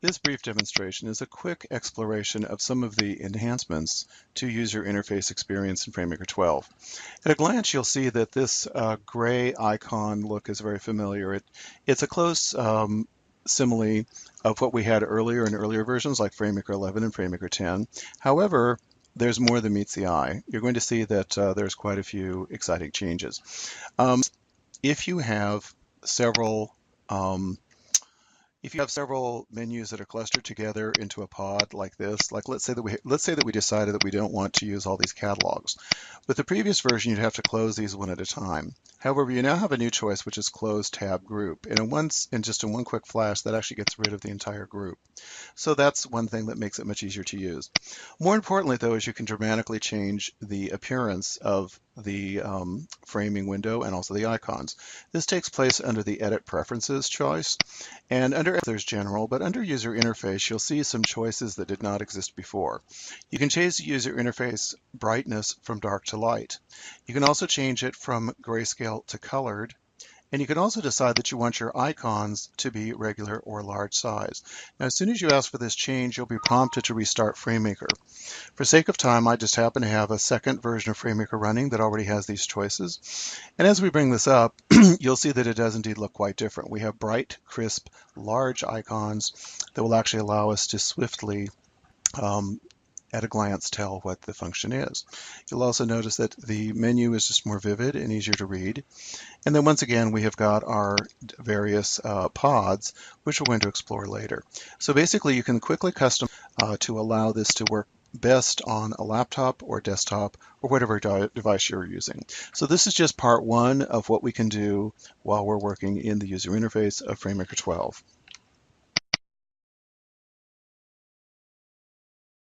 This brief demonstration is a quick exploration of some of the enhancements to user interface experience in FrameMaker 12. At a glance, you'll see that this gray icon look is very familiar. It's a close simile of what we had earlier in earlier versions like FrameMaker 11 and FrameMaker 10. However, there's more than meets the eye. You're going to see that there's quite a few exciting changes. If you have several menus that are clustered together into a pod like this, like let's say that we decided that we don't want to use all these catalogs. With the previous version, you'd have to close these one at a time. However, you now have a new choice, which is Close Tab Group. And just in one quick flash, that actually gets rid of the entire group. So that's one thing that makes it much easier to use. More importantly, though, is you can dramatically change the appearance of the framing window and also the icons. This takes place under the Edit Preferences choice. And under there's General, but under User Interface, you'll see some choices that did not exist before. You can change the user interface brightness from dark to light. You can also change it from grayscale to colored. And you can also decide that you want your icons to be regular or large size. Now, as soon as you ask for this change, you'll be prompted to restart FrameMaker. For sake of time, I just happen to have a second version of FrameMaker running that already has these choices. And as we bring this up, you'll see that it does indeed look quite different. We have bright, crisp, large icons that will actually allow us to swiftly at a glance tell what the function is. You'll also notice that the menu is just more vivid and easier to read. And then once again, we have got our various pods, which we're going to explore later. So basically, you can quickly custom to allow this to work best on a laptop or desktop or whatever device you're using. So this is just part one of what we can do while we're working in the user interface of FrameMaker 12.